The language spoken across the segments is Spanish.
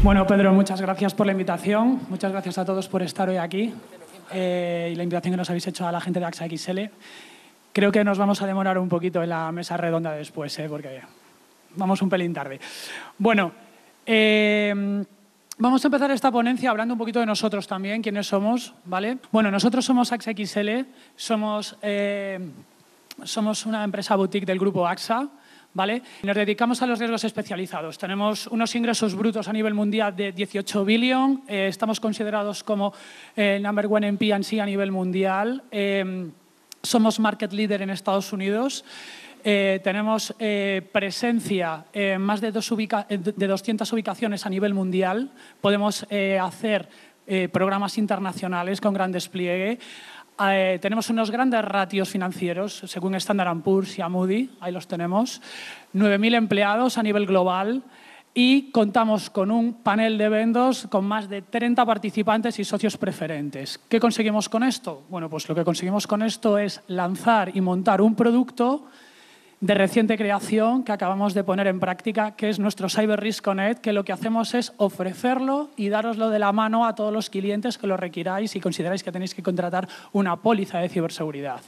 Bueno, Pedro, muchas gracias por la invitación. Muchas gracias a todos por estar hoy aquí y la invitación que nos habéis hecho a la gente de AXA XL. Creo que nos vamos a demorar un poquito en la mesa redonda después, porque vamos un pelín tarde. Bueno, vamos a empezar esta ponencia hablando un poquito de nosotros también, quiénes somos, ¿vale? Bueno, nosotros somos AXA XL, somos una empresa boutique del grupo AXA, ¿vale? Nos dedicamos a los riesgos especializados. Tenemos unos ingresos brutos a nivel mundial de 18 billion. Estamos considerados como number one en P&C a nivel mundial. Somos market leader en Estados Unidos. Tenemos presencia en más de 200 ubicaciones a nivel mundial. Podemos hacer programas internacionales con gran despliegue. Tenemos unos grandes ratios financieros, según Standard & Poor's y Moody, ahí los tenemos, 9.000 empleados a nivel global y contamos con un panel de vendors con más de 30 participantes y socios preferentes. ¿Qué conseguimos con esto? Bueno, pues lo que conseguimos con esto es lanzar y montar un producto de reciente creación que acabamos de poner en práctica, que es nuestro Cyber Risk Connect, que lo que hacemos es ofrecerlo y daroslo de la mano a todos los clientes que lo requiráis y consideráis que tenéis que contratar una póliza de ciberseguridad.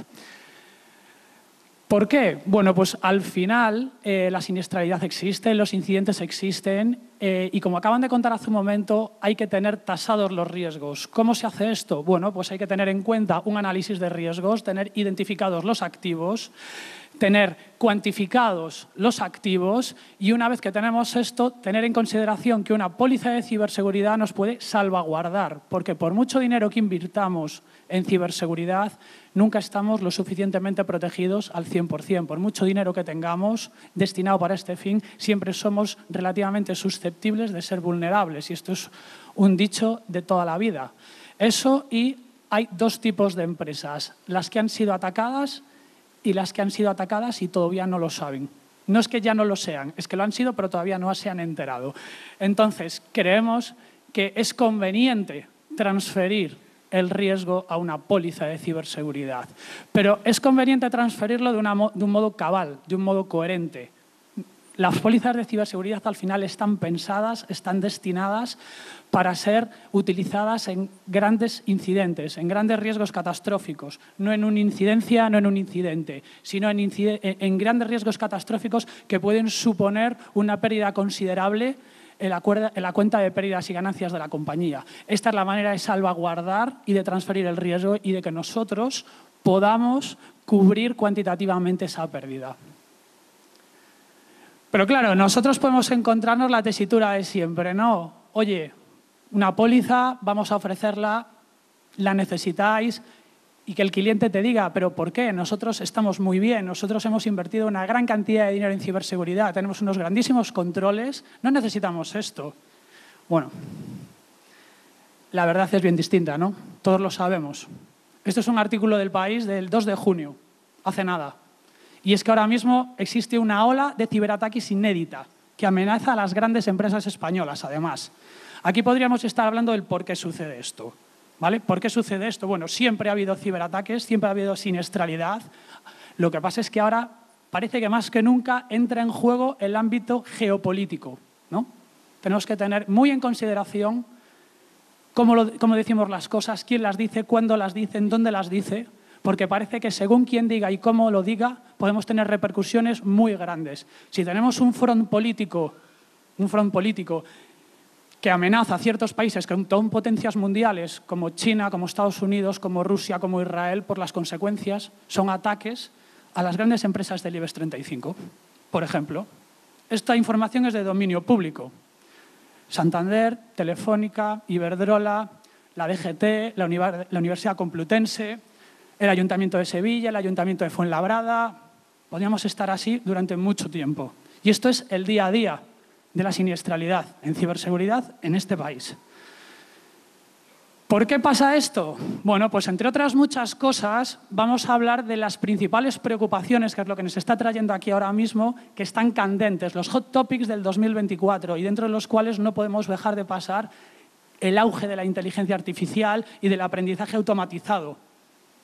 ¿Por qué? Bueno, pues al final la siniestralidad existe, los incidentes existen y como acaban de contar hace un momento, hay que tener tasados los riesgos. ¿Cómo se hace esto? Bueno, pues hay que tener en cuenta un análisis de riesgos, tener identificados los activos, tener cuantificados los activos y una vez que tenemos esto, tener en consideración que una póliza de ciberseguridad nos puede salvaguardar, porque por mucho dinero que invirtamos en ciberseguridad, nunca estamos lo suficientemente protegidos al 100%. Por mucho dinero que tengamos destinado para este fin, siempre somos relativamente susceptibles de ser vulnerables y esto es un dicho de toda la vida. Eso y hay dos tipos de empresas, las que han sido atacadas y las que han sido atacadas y todavía no lo saben. No es que ya no lo sean, es que lo han sido, pero todavía no se han enterado. Entonces, creemos que es conveniente transferir el riesgo a una póliza de ciberseguridad. Pero es conveniente transferirlo de un modo cabal, de un modo coherente. Las pólizas de ciberseguridad al final están pensadas, están destinadas para ser utilizadas en grandes incidentes, en grandes riesgos catastróficos, no en una incidencia, no en un incidente, sino en grandes riesgos catastróficos que pueden suponer una pérdida considerable en la cuenta de pérdidas y ganancias de la compañía. Esta es la manera de salvaguardar y de transferir el riesgo y de que nosotros podamos cubrir cuantitativamente esa pérdida. Pero claro, nosotros podemos encontrarnos la tesitura de siempre, ¿no? Oye, una póliza, vamos a ofrecerla, la necesitáis y que el cliente te diga, ¿pero por qué? Nosotros estamos muy bien, nosotros hemos invertido una gran cantidad de dinero en ciberseguridad, tenemos unos grandísimos controles, no necesitamos esto. Bueno, la verdad es bien distinta, ¿no? Todos lo sabemos. Esto es un artículo del País del 2 de junio, hace nada. Y es que ahora mismo existe una ola de ciberataques inédita que amenaza a las grandes empresas españolas, además. Aquí podríamos estar hablando del por qué sucede esto, ¿vale? ¿Por qué sucede esto? Bueno, siempre ha habido ciberataques, siempre ha habido siniestralidad. Lo que pasa es que ahora parece que más que nunca entra en juego el ámbito geopolítico, ¿no? Tenemos que tener muy en consideración cómo decimos las cosas, quién las dice, cuándo las dicen, dónde las dice, porque parece que según quien diga y cómo lo diga, podemos tener repercusiones muy grandes. Si tenemos un front político que amenaza a ciertos países que son potencias mundiales, como China, como Estados Unidos, como Rusia, como Israel, por las consecuencias, son ataques a las grandes empresas del IBEX 35. Por ejemplo, esta información es de dominio público. Santander, Telefónica, Iberdrola, la DGT, la Universidad Complutense, el Ayuntamiento de Sevilla, el Ayuntamiento de Fuenlabrada. Podríamos estar así durante mucho tiempo. Y esto es el día a día de la siniestralidad en ciberseguridad en este país. ¿Por qué pasa esto? Bueno, pues entre otras muchas cosas vamos a hablar de las principales preocupaciones, que es lo que nos está trayendo aquí ahora mismo, que están candentes, los hot topics del 2024 y dentro de los cuales no podemos dejar de pasar el auge de la inteligencia artificial y del aprendizaje automatizado,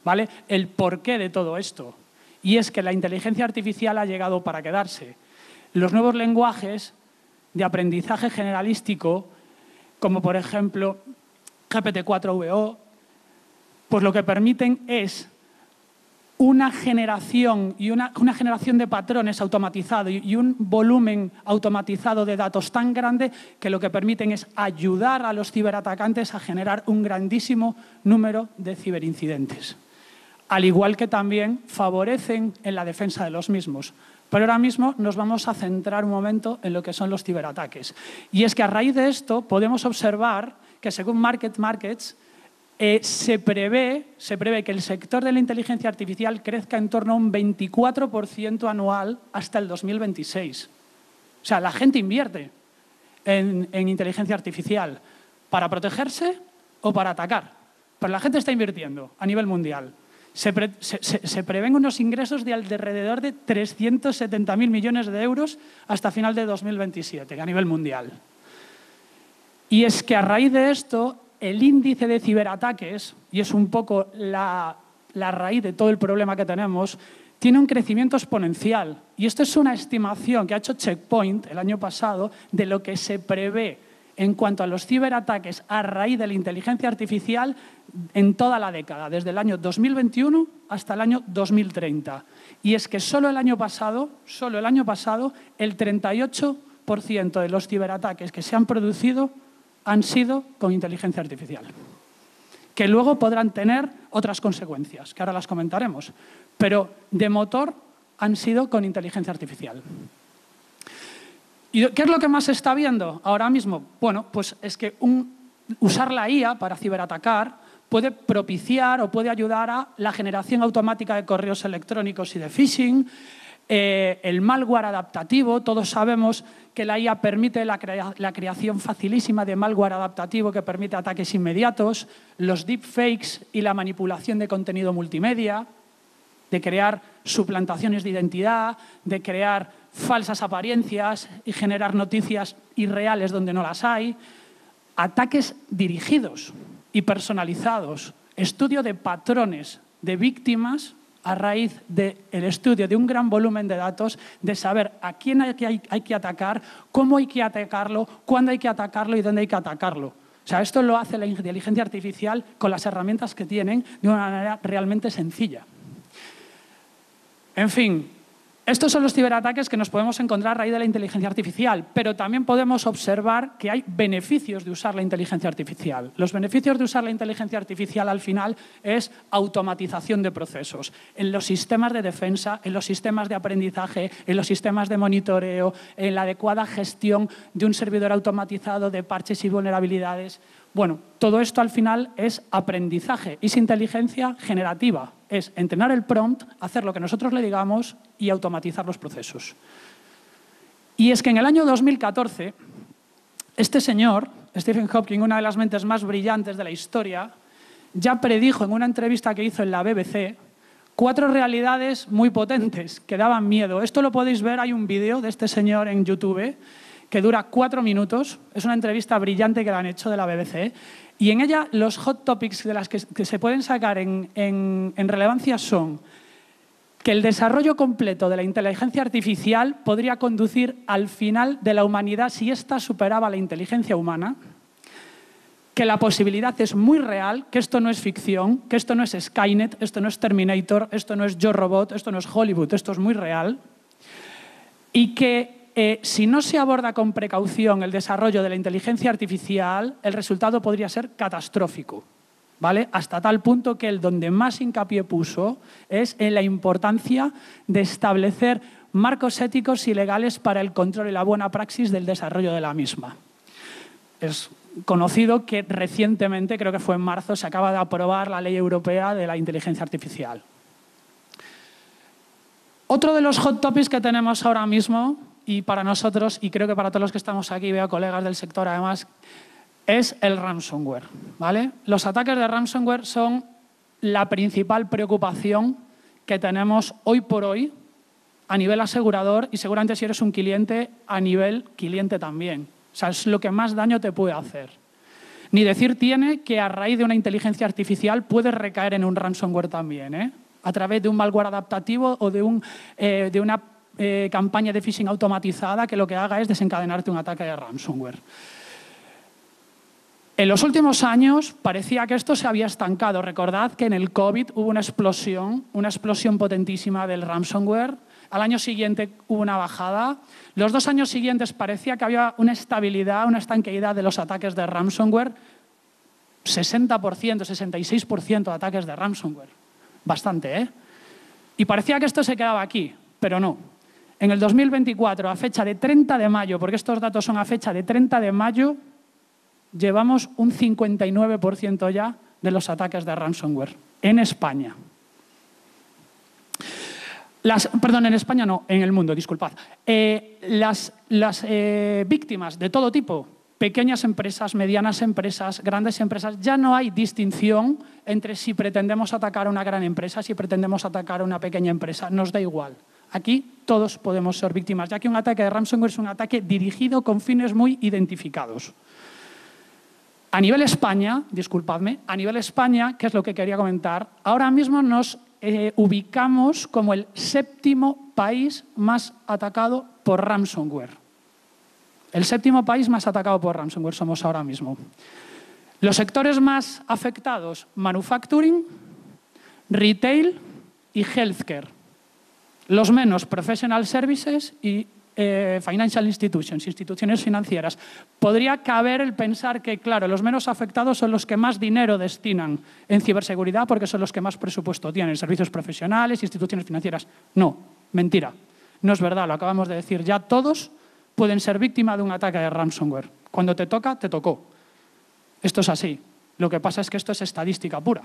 ¿vale? El porqué de todo esto. Y es que la inteligencia artificial ha llegado para quedarse. Los nuevos lenguajes de aprendizaje generalístico como por ejemplo GPT-4VO, pues lo que permiten es una generación y una generación de patrones automatizado y un volumen automatizado de datos tan grande que lo que permiten es ayudar a los ciberatacantes a generar un grandísimo número de ciberincidentes. Al igual que también favorecen en la defensa de los mismos. Pero ahora mismo nos vamos a centrar un momento en lo que son los ciberataques. Y es que a raíz de esto podemos observar que según Markets, se prevé que el sector de la inteligencia artificial crezca en torno a un 24% anual hasta el 2026. O sea, la gente invierte en inteligencia artificial para protegerse o para atacar. Pero la gente está invirtiendo a nivel mundial. Se prevén unos ingresos de alrededor de 370.000 millones de euros hasta final de 2027 a nivel mundial. Y es que a raíz de esto, el índice de ciberataques, y es un poco la raíz de todo el problema que tenemos, tiene un crecimiento exponencial. Y esto es una estimación que ha hecho Checkpoint el año pasado de lo que se prevé en cuanto a los ciberataques a raíz de la inteligencia artificial en toda la década, desde el año 2021 hasta el año 2030. Y es que solo el año pasado, el 38% de los ciberataques que se han producido han sido con inteligencia artificial, que luego podrán tener otras consecuencias, que ahora las comentaremos, pero de motor han sido con inteligencia artificial. ¿Y qué es lo que más se está viendo ahora mismo? Bueno, pues es que usar la IA para ciberatacar puede propiciar o puede ayudar a la generación automática de correos electrónicos y de phishing, el malware adaptativo. Todos sabemos que la IA permite la creación facilísima de malware adaptativo que permite ataques inmediatos, los deepfakes y la manipulación de contenido multimedia, de crear suplantaciones de identidad, de crear falsas apariencias y generar noticias irreales donde no las hay, ataques dirigidos y personalizados, estudio de patrones de víctimas a raíz del estudio de un gran volumen de datos, de saber a quién hay que atacar, cómo hay que atacarlo, cuándo hay que atacarlo y dónde hay que atacarlo. O sea, esto lo hace la inteligencia artificial con las herramientas que tienen de una manera realmente sencilla. En fin, estos son los ciberataques que nos podemos encontrar a raíz de la inteligencia artificial, pero también podemos observar que hay beneficios de usar la inteligencia artificial. Los beneficios de usar la inteligencia artificial al final es automatización de procesos en los sistemas de defensa, en los sistemas de aprendizaje, en los sistemas de monitoreo, en la adecuada gestión de un servidor automatizado de parches y vulnerabilidades. Bueno, todo esto al final es aprendizaje, es inteligencia generativa, es entrenar el prompt, hacer lo que nosotros le digamos y automatizar los procesos. Y es que en el año 2014, este señor, Stephen Hawking, una de las mentes más brillantes de la historia, ya predijo en una entrevista que hizo en la BBC 4 realidades muy potentes que daban miedo. Esto lo podéis ver, hay un vídeo de este señor en YouTube que dura 4 minutos, es una entrevista brillante que le han hecho de la BBC, y en ella los hot topics de las que se pueden sacar en relevancia son que el desarrollo completo de la inteligencia artificial podría conducir al final de la humanidad si ésta superaba la inteligencia humana, que la posibilidad es muy real, que esto no es ficción, que esto no es Skynet, esto no es Terminator, esto no es Yo Robot, esto no es Hollywood, esto es muy real, y que si no se aborda con precaución el desarrollo de la inteligencia artificial, el resultado podría ser catastrófico, ¿vale? Hasta tal punto que el donde más hincapié puso es en la importancia de establecer marcos éticos y legales para el control y la buena praxis del desarrollo de la misma. Es conocido que recientemente, creo que fue en marzo, se acaba de aprobar la Ley Europea de la Inteligencia Artificial. Otro de los hot topics que tenemos ahora mismo, y para nosotros, y creo que para todos los que estamos aquí, veo colegas del sector además, es el ransomware, ¿vale? Los ataques de ransomware son la principal preocupación que tenemos hoy por hoy a nivel asegurador y seguramente si eres un cliente, a nivel cliente también. O sea, es lo que más daño te puede hacer. Ni decir tiene que a raíz de una inteligencia artificial puedes recaer en un ransomware también, ¿eh? A través de un malware adaptativo o de una campaña de phishing automatizada que lo que haga es desencadenarte un ataque de ransomware. En los últimos años parecía que esto se había estancado. Recordad que en el COVID hubo una explosión potentísima del ransomware. Al año siguiente hubo una bajada. Los 2 años siguientes parecía que había una estabilidad, una estanqueidad de los ataques de ransomware. 60%, 66% de ataques de ransomware. Bastante, ¿eh? Y parecía que esto se quedaba aquí, pero no. En el 2024, a fecha de 30 de mayo, porque estos datos son a fecha de 30 de mayo, llevamos un 59% ya de los ataques de ransomware en España. Perdón, en España no, en el mundo, disculpad. Las víctimas de todo tipo, pequeñas empresas, medianas empresas, grandes empresas, ya no hay distinción entre si pretendemos atacar a una gran empresa, si pretendemos atacar a una pequeña empresa, nos da igual. Aquí todos podemos ser víctimas, ya que un ataque de ransomware es un ataque dirigido con fines muy identificados. A nivel España, disculpadme, a nivel España, que es lo que quería comentar, ahora mismo nos ubicamos como el 7º país más atacado por ransomware. El 7º país más atacado por ransomware somos ahora mismo. Los sectores más afectados, manufacturing, retail y healthcare. Los menos, professional services y financial institutions, instituciones financieras. Podría caber el pensar que, claro, los menos afectados son los que más dinero destinan en ciberseguridad porque son los que más presupuesto tienen, servicios profesionales, instituciones financieras. No, mentira. No es verdad, lo acabamos de decir. Ya todos pueden ser víctimas de un ataque de ransomware. Cuando te toca, te tocó. Esto es así. Lo que pasa es que esto es estadística pura.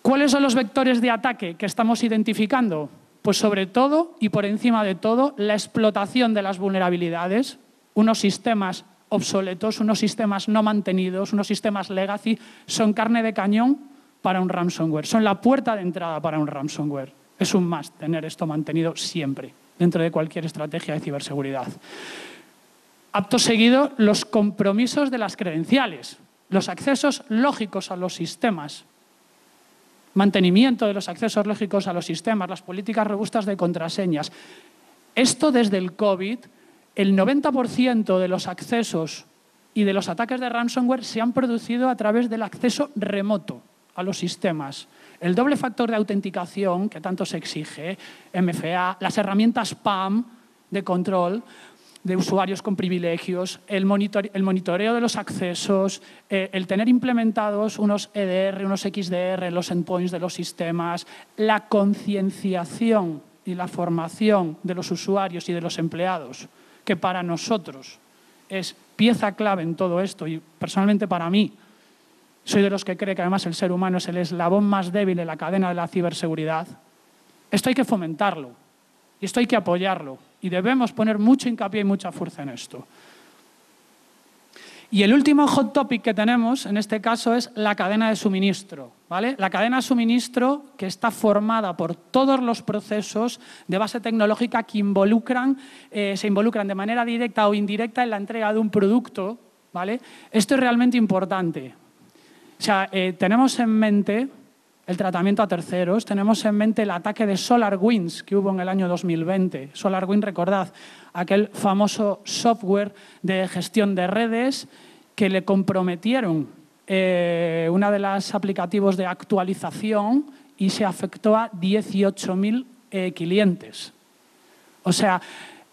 ¿Cuáles son los vectores de ataque que estamos identificando? Pues sobre todo y por encima de todo, la explotación de las vulnerabilidades, unos sistemas obsoletos, unos sistemas no mantenidos, unos sistemas legacy, son carne de cañón para un ransomware, son la puerta de entrada para un ransomware. Es un must tener esto mantenido siempre, dentro de cualquier estrategia de ciberseguridad. Acto seguido, los compromisos de las credenciales, los accesos lógicos a los sistemas, mantenimiento de los accesos lógicos a los sistemas, las políticas robustas de contraseñas. Esto desde el COVID, el 90% de los accesos y de los ataques de ransomware se han producido a través del acceso remoto a los sistemas. El doble factor de autenticación que tanto se exige, MFA, las herramientas PAM de control de usuarios con privilegios, el monitoreo de los accesos, el tener implementados unos EDR, unos XDR en los endpoints de los sistemas, la concienciación y la formación de los usuarios y de los empleados, que para nosotros es pieza clave en todo esto y personalmente para mí, soy de los que cree que además el ser humano es el eslabón más débil en la cadena de la ciberseguridad. Esto hay que fomentarlo y esto hay que apoyarlo. Y debemos poner mucho hincapié y mucha fuerza en esto. Y el último hot topic que tenemos, en este caso, es la cadena de suministro, ¿vale? La cadena de suministro que está formada por todos los procesos de base tecnológica que se involucran de manera directa o indirecta en la entrega de un producto, ¿vale? Esto es realmente importante. O sea, tenemos en mente el tratamiento a terceros, tenemos en mente el ataque de SolarWinds que hubo en el año 2020. SolarWinds, recordad, aquel famoso software de gestión de redes que le comprometieron una de los aplicativos de actualización y se afectó a 18.000 clientes. O sea,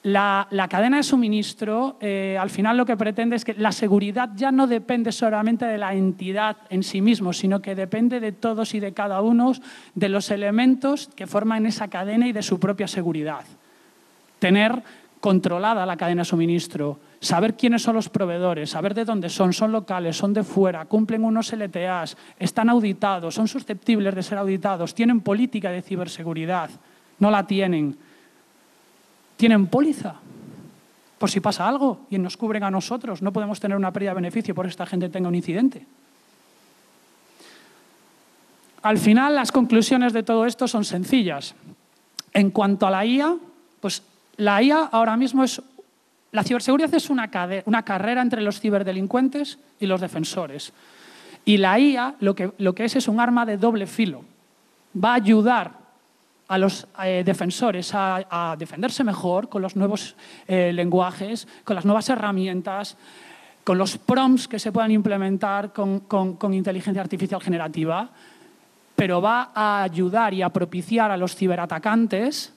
la cadena de suministro, al final lo que pretende es que la seguridad ya no depende solamente de la entidad en sí mismo, sino que depende de todos y de cada uno de los elementos que forman esa cadena y de su propia seguridad. Tener controlada la cadena de suministro, saber quiénes son los proveedores, saber de dónde son locales, son de fuera, cumplen unos LTAs, están auditados, son susceptibles de ser auditados, tienen política de ciberseguridad, no la tienen. Tienen póliza, por si pasa algo y nos cubren a nosotros. No podemos tener una pérdida de beneficio por esta gente tenga un incidente. Al final, las conclusiones de todo esto son sencillas. En cuanto a la IA, pues la IA ahora mismo es... La ciberseguridad es una carrera entre los ciberdelincuentes y los defensores. Y la IA lo que es un arma de doble filo. Va a ayudar a los defensores a defenderse mejor con los nuevos lenguajes, con las nuevas herramientas, con los prompts que se puedan implementar con inteligencia artificial generativa, pero va a ayudar y a propiciar a los ciberatacantes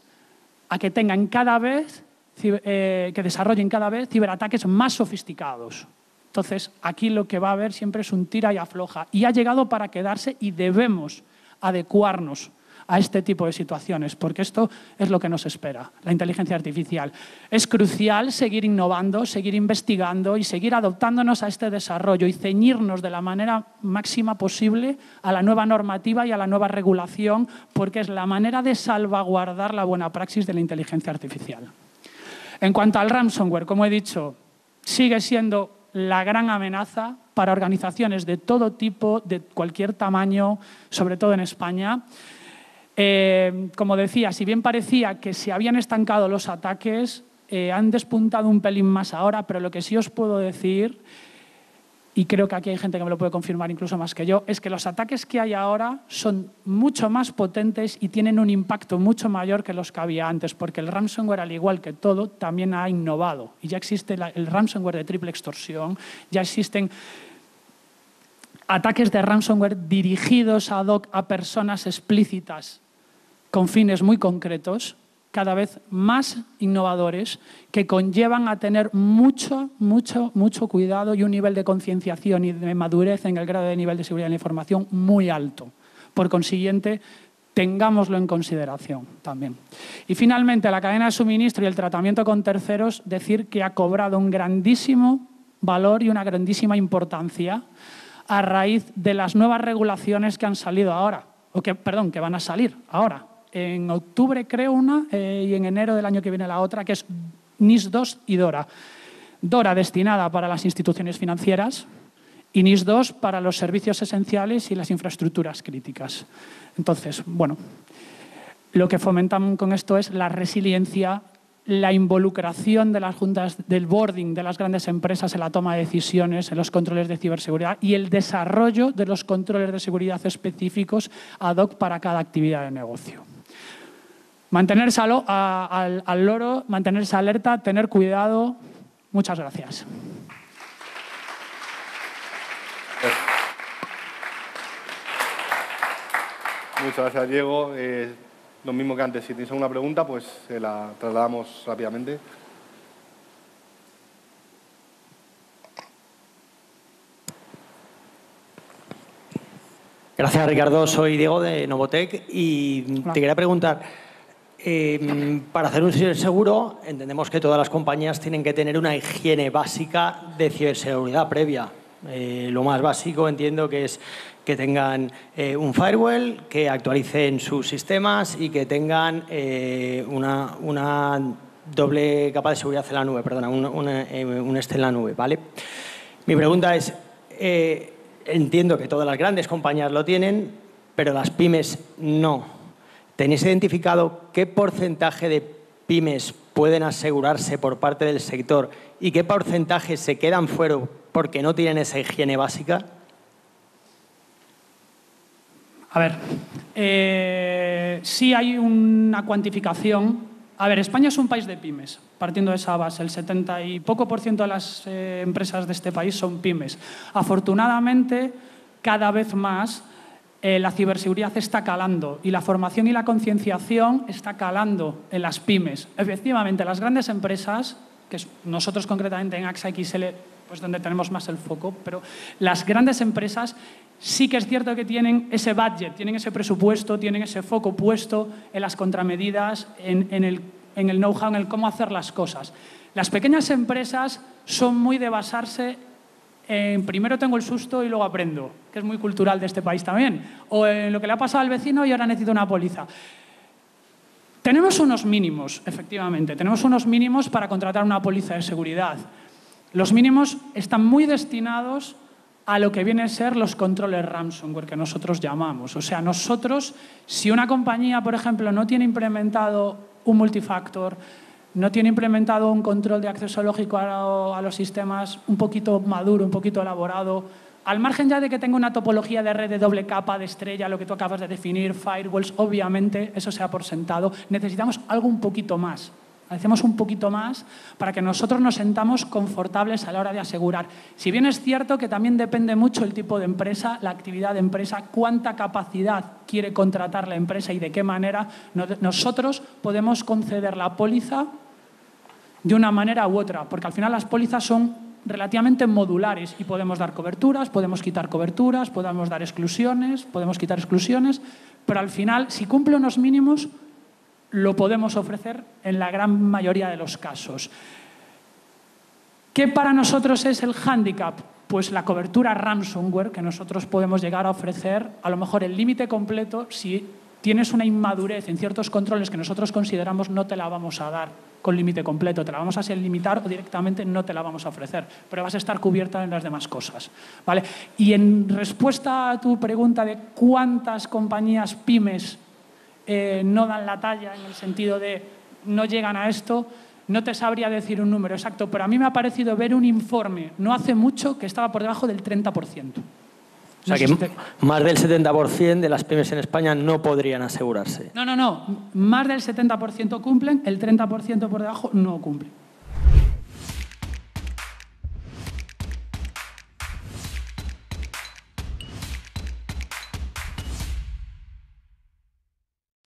a que tengan cada vez, que desarrollen cada vez ciberataques más sofisticados. Entonces, aquí lo que va a haber siempre es un tira y afloja. Y ha llegado para quedarse y debemos adecuarnos a este tipo de situaciones, porque esto es lo que nos espera, la inteligencia artificial. Es crucial seguir innovando, seguir investigando y seguir adoptándonos a este desarrollo y ceñirnos de la manera máxima posible a la nueva normativa y a la nueva regulación, porque es la manera de salvaguardar la buena praxis de la inteligencia artificial. En cuanto al ransomware, como he dicho, sigue siendo la gran amenaza para organizaciones de todo tipo, de cualquier tamaño, sobre todo en España. Como decía, si bien parecía que se habían estancado los ataques, han despuntado un pelín más ahora, pero lo que sí os puedo decir, y creo que aquí hay gente que me lo puede confirmar incluso más que yo, es que los ataques que hay ahora son mucho más potentes y tienen un impacto mucho mayor que los que había antes, porque el ransomware, al igual que todo, también ha innovado. Y ya existe el ransomware de triple extorsión, ya existen ataques de ransomware dirigidos ad hoc a personas explícitas con fines muy concretos, cada vez más innovadores, que conllevan a tener mucho cuidado y un nivel de concienciación y de madurez en el grado de nivel de seguridad de la información muy alto. Por consiguiente, tengámoslo en consideración también. Y finalmente, la cadena de suministro y el tratamiento con terceros, decir que ha cobrado un grandísimo valor y una grandísima importancia a raíz de las nuevas regulaciones que han salido ahora, que van a salir ahora. En octubre creo una y en enero del año que viene la otra, que es NIS2 y DORA. DORA destinada para las instituciones financieras y NIS2 para los servicios esenciales y las infraestructuras críticas. Entonces, bueno, lo que fomentan con esto es la resiliencia, la involucración de las juntas del boarding de las grandes empresas en la toma de decisiones, en los controles de ciberseguridad y el desarrollo de los controles de seguridad específicos ad hoc para cada actividad de negocio. Mantenerse al loro, mantenerse alerta, tener cuidado. Muchas gracias. Muchas gracias, Diego. Lo mismo que antes, si tienes alguna pregunta, pues se la trasladamos rápidamente. Gracias, Ricardo. Soy Diego de Novotec y te quería preguntar, para hacer un ciberseguro entendemos que todas las compañías tienen que tener una higiene básica de ciberseguridad previa. Lo más básico entiendo que es que tengan un firewall, que actualicen sus sistemas y que tengan una doble capa de seguridad en la nube, perdona, un en la nube, ¿vale? Mi pregunta es, entiendo que todas las grandes compañías lo tienen, pero las pymes no. ¿Tenéis identificado qué porcentaje de pymes pueden asegurarse por parte del sector y qué porcentaje se quedan fuera porque no tienen esa higiene básica? A ver, sí hay una cuantificación. A ver, España es un país de pymes, partiendo de esa base. El 70 y poco % de las empresas de este país son pymes. Afortunadamente, cada vez más la ciberseguridad está calando y la formación y la concienciación está calando en las pymes. Efectivamente, las grandes empresas, que nosotros concretamente en AXA XL, pues donde tenemos más el foco, pero las grandes empresas sí que es cierto que tienen ese budget, tienen ese presupuesto, tienen ese foco puesto en las contramedidas, en el know-how, en el cómo hacer las cosas. Las pequeñas empresas son muy de basarse en primero tengo el susto y luego aprendo, que es muy cultural de este país también, o en lo que le ha pasado al vecino y ahora necesito una póliza. Tenemos unos mínimos, efectivamente, tenemos unos mínimos para contratar una póliza de seguridad. Los mínimos están muy destinados a lo que viene a ser los controles ransomware que nosotros llamamos. O sea, nosotros, si una compañía, por ejemplo, no tiene implementado un multifactor, no tiene implementado un control de acceso lógico a los sistemas un poquito maduro, un poquito elaborado, al margen ya de que tenga una topología de red de doble capa, de estrella, lo que tú acabas de definir, firewalls, obviamente, eso se ha por sentado, necesitamos algo un poquito más. hacemos un poquito más para que nosotros nos sentamos confortables a la hora de asegurar. Si bien es cierto que también depende mucho el tipo de empresa, la actividad de empresa, cuánta capacidad quiere contratar la empresa y de qué manera, nosotros podemos conceder la póliza de una manera u otra, porque al final las pólizas son relativamente modulares y podemos dar coberturas, podemos quitar coberturas, podemos dar exclusiones, podemos quitar exclusiones, pero al final, si cumple unos mínimos, lo podemos ofrecer en la gran mayoría de los casos. ¿Qué para nosotros es el hándicap? Pues la cobertura ransomware que nosotros podemos llegar a ofrecer, a lo mejor el límite completo, si tienes una inmadurez en ciertos controles que nosotros consideramos, no te la vamos a dar con límite completo, te la vamos a limitar o directamente no te la vamos a ofrecer, pero vas a estar cubierta en las demás cosas, ¿vale? Y en respuesta a tu pregunta de cuántas compañías pymes no dan la talla en el sentido de no llegan a esto, no te sabría decir un número exacto, pero a mí me ha parecido ver un informe no hace mucho que estaba por debajo del 30%. O sea, que más del 70% de las pymes en España no podrían asegurarse. No. Más del 70% cumplen, el 30% por debajo no cumple.